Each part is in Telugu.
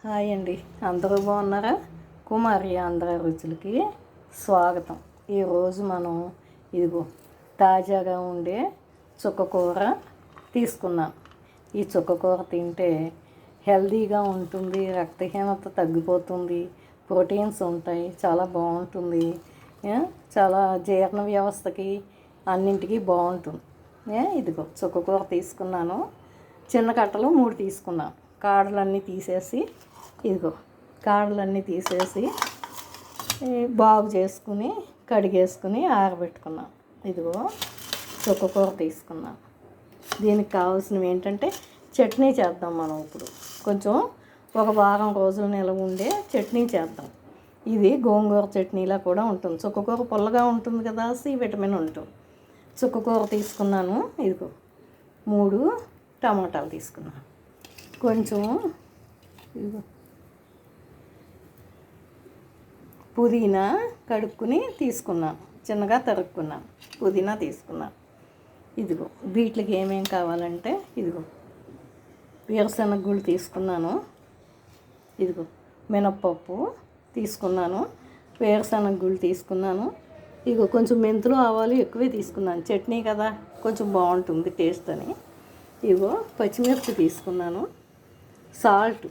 హాయ్ అండి, అందరూ బాగున్నారా? కుమారి ఆంధ్ర రుచులకి స్వాగతం. ఈరోజు మనం ఇదిగో తాజాగా ఉండే చుక్కకూర తీసుకున్నాం. ఈ చుక్కకూర తింటే హెల్తీగా ఉంటుంది, రక్తహీనత తగ్గిపోతుంది, ప్రోటీన్స్ ఉంటాయి, చాలా బాగుంటుంది, చాలా జీర్ణ వ్యవస్థకి అన్నింటికి బాగుంటుంది. ఇదిగో చుక్కకూర తీసుకున్నాను. చిన్న కట్టలు 3 తీసుకున్నాను. కాడలన్నీ తీసేసి ఇదిగో కాడలన్నీ తీసేసి బాగు చేసుకుని కడిగేసుకుని ఆరబెట్టుకున్నాం. ఇదిగో చుక్కకూర తీసుకున్నాం. దీనికి కావాల్సినవి ఏంటంటే చట్నీ చేద్దాం. మనం ఇప్పుడు కొంచెం ఒక వారం రోజులు నిలవ ఉండే చట్నీ చేద్దాం. ఇది గోంగూర చట్నీలా కూడా ఉంటుంది. చుక్కకూర పుల్లగా ఉంటుంది కదా, సి విటమిన్ ఉంటుంది. చుక్కకూర తీసుకున్నాను. ఇదిగో 3 టమాటాలు తీసుకున్నాను. కొంచెం ఇదిగో పుదీనా కడుక్కుని తీసుకున్నాను, చిన్నగా తరుక్కున్నాను. పుదీనా తీసుకున్నాను. ఇదిగో వీటికి ఏమేం కావాలంటే ఇదిగో వేరుశనగ గుళ్ళు తీసుకున్నాను. ఇదిగో మినప్పప్పు తీసుకున్నాను, వేరుశనగ గుళ్ళు తీసుకున్నాను. ఇదిగో కొంచెం మెంతులు ఆవాలు ఎక్కువే తీసుకున్నాను, చట్నీ కదా కొంచెం బాగుంటుంది టేస్ట్ అని. ఇదిగో పచ్చిమిర్చి తీసుకున్నాను. సాల్ట్,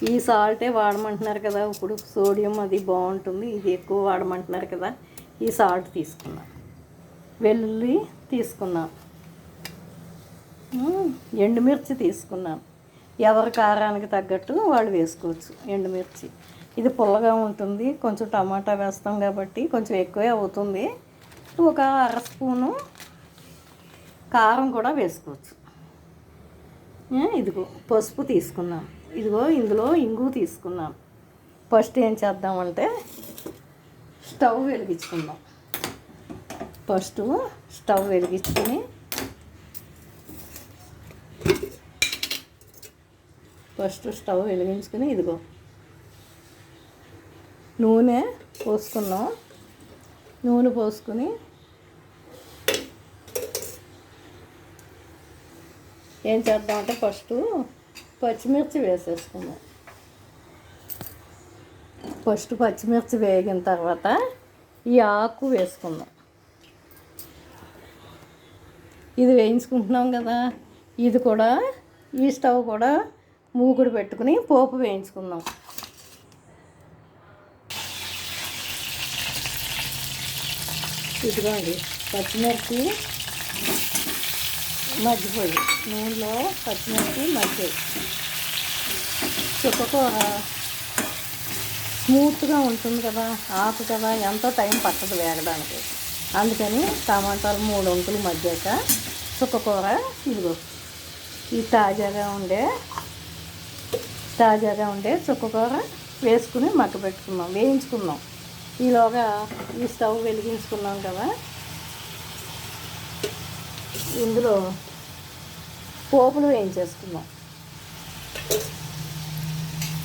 ఈ సాల్టే వాడమంటున్నారు కదా, ఇప్పుడు సోడియం అది బాగుంటుంది, ఇది ఎక్కువ వాడమంటున్నారు కదా, ఈ సాల్ట్ తీసుకున్నాను. వెల్లుల్లి తీసుకున్నాను. ఎండుమిర్చి తీసుకున్నాను. ఎవరి కారానికి తగ్గట్టు వాళ్ళు వేసుకోవచ్చు ఎండుమిర్చి. ఇది పుల్లగా ఉంటుంది, కొంచెం టమాటా వేస్తాం కాబట్టి కొంచెం ఎక్కువే అవుతుంది. ఒక 1/2 స్పూను కారం కూడా వేసుకోవచ్చు. ఇదిగో పసుపు తీసుకున్నాం. ఇదిగో ఇందులో ఇంగు తీసుకున్నాం. ఫస్ట్ ఏం చేద్దామంటే స్టవ్ వెలిగించుకుందాం. ఫస్ట్ స్టవ్ వెలిగించుకుని ఇదిగో నూనె పోసుకున్నాం. నూనె పోసుకుని ఏం చేద్దామంటే ఫస్ట్ పచ్చిమిర్చి వేసేసుకుందాం. ఫస్ట్ పచ్చిమిర్చి వేగిన తర్వాత ఈ ఆకు వేసుకుందాం. ఇది వేయించుకుంటున్నాం కదా, ఇది కూడా ఈ స్టవ్ కూడా మూకుడు పెట్టుకుని పోపు వేయించుకుందాం. ఇదిగోండి పచ్చిమిర్చి మగ్గిపోయి, నూనెలో పచ్చిమిర్చి మగ్గాయి. చుక్కకూర స్మూత్గా ఉంటుంది కదా, ఆకు కదా, ఎంతో టైం పట్టదు వేగడానికి. అందుకని టమాటాలు 3 వంతులు మగ్గాక చుక్కకూర ఇదిగో ఈ తాజాగా ఉండే చుక్కకూర వేసుకుని మగ్గపెట్టుకున్నాం, వేయించుకున్నాం. ఈలోగా ఈ స్టవ్ వెలిగించుకున్నాం కదా, ఇందులో పోపులు వేయించేసుకుందాం.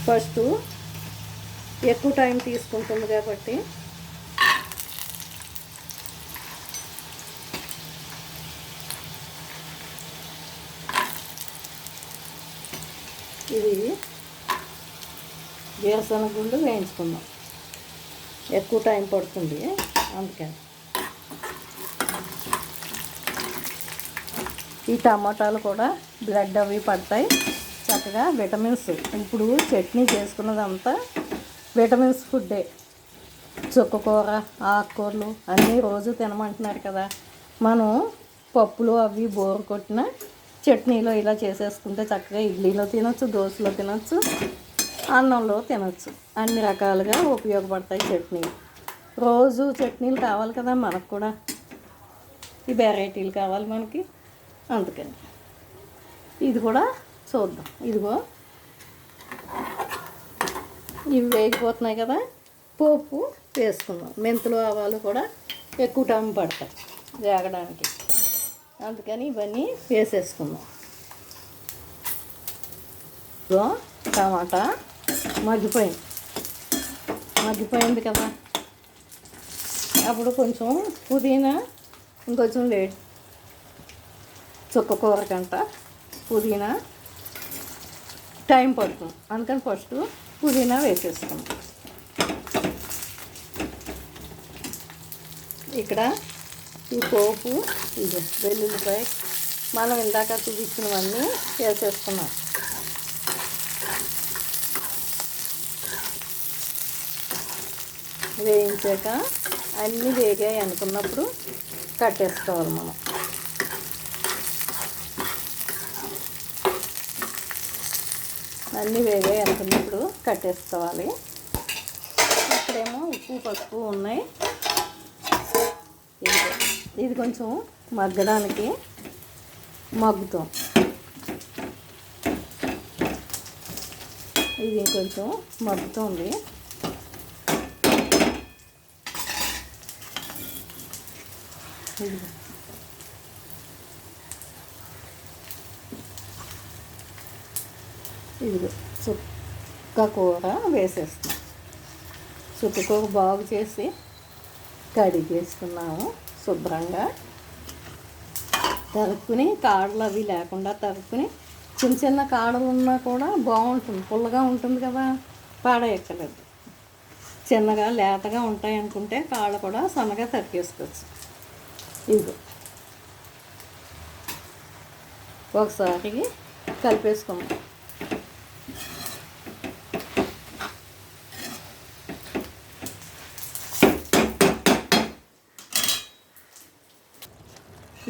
ఫస్ట్ ఎక్కువ టైం తీసుకుంటుంది కాబట్టి ఇది వేరుశనగ గుళ్ళు వేయించుకుందాం. ఎక్కువ టైం పడుతుంది అందుకని. ఈ టమాటాలు కూడా బ్లడ్ అవి పడతాయి, చక్కగా విటమిన్స్. ఇప్పుడు చట్నీ చేసుకున్నదంతా విటమిన్స్ ఫుడ్డే. చుక్కకూర, ఆకుకూరలు అన్నీ రోజు తినమంటున్నారు కదా, మనం పప్పులు అవి బోరు కొట్టిన చట్నీలో ఇలా చేసేసుకుంటే చక్కగా ఇడ్లీలో తినొచ్చు, దోశలో తినొచ్చు, అన్నంలో తినొచ్చు. అన్ని రకాలుగా ఉపయోగపడతాయి చట్నీలు. రోజు చట్నీలు కావాలి కదా మనకు కూడా, ఈ వెరైటీలు కావాలి మనకి, అందుకని ఇది కూడా చూద్దాం. ఇదిగో ఇవి వేగిపోతున్నాయి కదా, పోపు వేసుకుందాం. మెంతులు ఆవాలు కూడా ఎక్కువ టైం పడతాయి వేగడానికి, అందుకని ఇవన్నీ వేసేసుకుందాం. ఇదిగో టమాటా మగ్గిపోయింది కదా, అప్పుడు కొంచెం పుదీనా, ఇంకొంచెం చుక్కకూర కంట పుదీనా టైం పడుతుంది. అందుకని ఫస్ట్ పుదీనా వేసేసుకున్నాం. ఇక్కడ ఈ పోపు, ఇది వెల్లుల్లిపాయ మనం ఇందాక చూపించినవన్నీ వేసేసుకున్నాం. వేయించాక అన్నీ వేగాయి అనుకున్నప్పుడు కట్టేసుకోవాలి మనం. అన్నీ వేగాయి అనుకున్నప్పుడు కట్టేసుకోవాలి. ఇక్కడేమో ఉప్పు పసుపు ఉన్నాయి. ఇది కొంచెం మగ్గడానికి మగ్గుతాం. ఇది కొంచెం మగ్గుతుంది. ఇది చుక్క కూర వేసేస్తాం. చుక్క కూర బాగు చేసి కడిగేసుకున్నాము శుభ్రంగా. తరుక్కుని కాడలు అవి లేకుండా తరుక్కుని చిన్న చిన్న కాడలు ఉన్నా కూడా బాగుంటుంది. పుల్లగా ఉంటుంది కదా, పాడేయక్కర్లేదు. చిన్నగా లేతగా ఉంటాయి అనుకుంటే కాళ్ళు కూడా సన్నగా తరికేసుకోవచ్చు. ఇది ఒకసారి కలిపేసుకుందాం.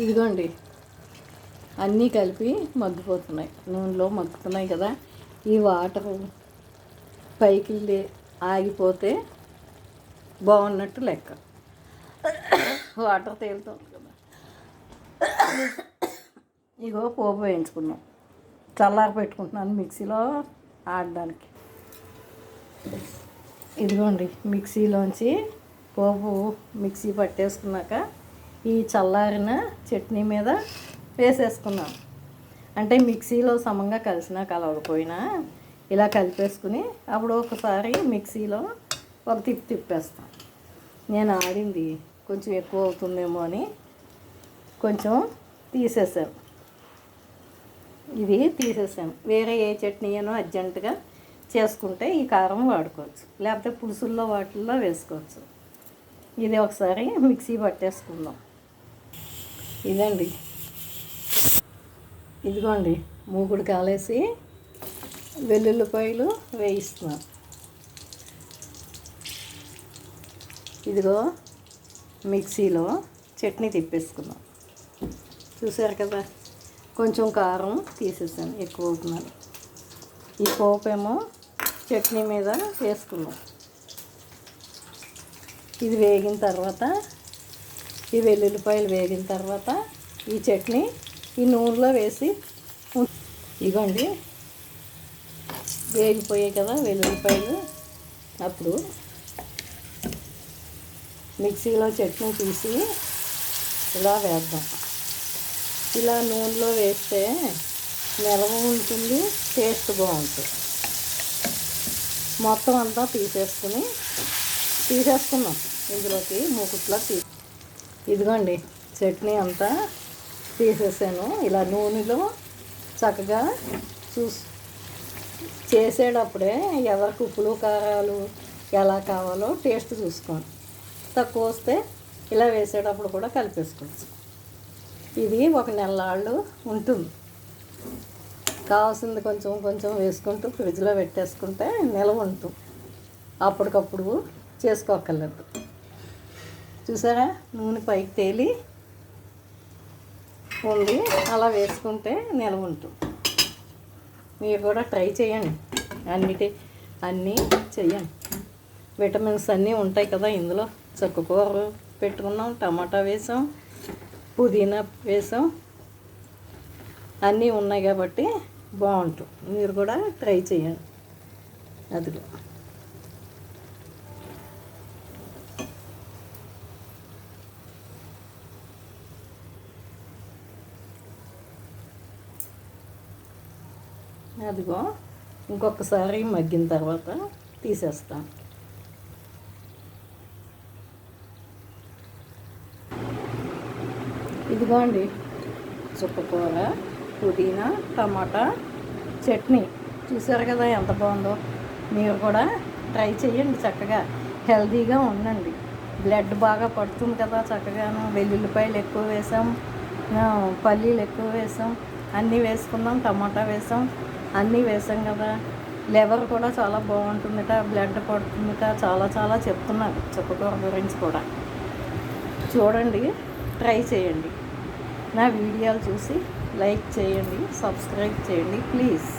ఇదిగోండి, అన్నీ కలిపి మగ్గిపోతున్నాయి, నూనెలో మగ్గుతున్నాయి కదా. ఈ వాటరు పైకి ఆగిపోతే బాగున్నట్టు లెక్క. వాటర్ తేలుతుంది కదా. ఇగో పోపు వేయించుకున్నాం. చల్లారి పెట్టుకుంటున్నాను మిక్సీలో ఆడడానికి. ఇదిగోండి, మిక్సీలోంచి పోపు మిక్సీ పట్టేసుకున్నాక ఈ చల్లారిన చట్నీ మీద వేసేసుకున్నాం. అంటే మిక్సీలో సమంగా కలిసినా కలవకపోయినా ఇలా కలిపేసుకుని అప్పుడు ఒకసారి మిక్సీలో ఒక తిప్పేస్తాం. నేను ఆడింది కొంచెం ఎక్కువ అవుతుందేమో అని కొంచెం తీసేసాను. ఇది తీసేసాను. వేరే ఏ చట్నీ అయినా అర్జెంటుగా చేసుకుంటే ఈ కారం వాడుకోవచ్చు, లేకపోతే పులుసుల్లో వాటిల్లో వేసుకోవచ్చు. ఇది ఒకసారి మిక్సీ పట్టేసుకుందాం. ఇదండి, ఇదిగోండి, మూగుడు కాలేసి వెల్లుల్లిపాయలు వేయిస్తున్నాను. ఇదిగో మిక్సీలో చట్నీ తిప్పేసుకున్నాం. చూసారు కదా, కొంచెం కారం తీసేసాను, ఎక్కువ అవుతున్నాను. ఈ పోపేమో చట్నీ మీద వేసుకున్నాం. ఇది వేగిన తర్వాత, ఈ వెల్లుల్లిపాయలు వేగిన తర్వాత ఈ చట్నీ ఈ నూనెలో వేసి ఇవ్వండి. వేగిపోయాయి కదా వెల్లుల్లిపాయలు. అప్పుడు మిక్సీలో చట్నీ తీసి ఇలా వేద్దాం. ఇలా నూనెలో వేస్తే నిలవ ఉంటుంది, టేస్ట్ బాగుంటుంది. మొత్తం అంతా తీసేసుకున్నాం ఇందులోకి మూకుట్లో. ఇదిగోండి, చట్నీ అంతా తీసేసాను. ఇలా నూనెలో చక్కగా చేసేటప్పుడే ఎవరికి ఉప్పులు కారాలు ఎలా కావాలో టేస్ట్ చూసుకోండి. తక్కువ వస్తే ఇలా వేసేటప్పుడు కూడా కలిపేసుకోవచ్చు. ఇది ఒక నెలలాళ్ళు ఉంటుంది. కావాల్సింది కొంచెం కొంచెం వేసుకుంటూ ఫ్రిడ్జ్లో పెట్టేసుకుంటే నిల్వ ఉంటుంది. అప్పటికప్పుడు చేసుకోక్కర్లేదు. చూసారా, నూనె పైకి తేలి ఉంది. అలా వేసుకుంటే నిల్వ ఉంటుంది. మీరు కూడా ట్రై చేయండి. అన్నీ చెయ్యండి. విటమిన్స్ అన్నీ ఉంటాయి కదా ఇందులో. చుక్కకూర పెట్టుకున్నాం, టమాటా వేసాం, పుదీనా వేసాం, అన్నీ ఉన్నాయి కాబట్టి బాగుంటుంది. మీరు కూడా ట్రై చేయండి. అదిగో అదిగో ఇంకొకసారి మగ్గిన తర్వాత తీసేస్తాను. ఇదిగోండి, చుక్కకూర, పుదీనా, టమాటా చట్నీ చూసారు కదా ఎంత బాగుందో. మీరు కూడా ట్రై చేయండి, చక్కగా హెల్తీగా ఉండండి. బ్లడ్ బాగా పడుతుంది కదా చక్కగాను. వెల్లుల్లిపాయలు ఎక్కువ వేసాం, పల్లీలు ఎక్కువ వేసాం, అన్నీ వేసుకున్నాం, టమాటా వేసాం, అన్నీ వేసాం కదా. లివర్ కూడా చాలా బాగుంటుందిట, బ్లడ్ పడుతుందిట, చాలా చాలా చెప్తున్నారు చుక్కకూర గురించి కూడా. చూడండి, ట్రై చేయండి. నా వీడియోలు చూసి లైక్ చేయండి, సబ్స్క్రైబ్ చేయండి ప్లీజ్.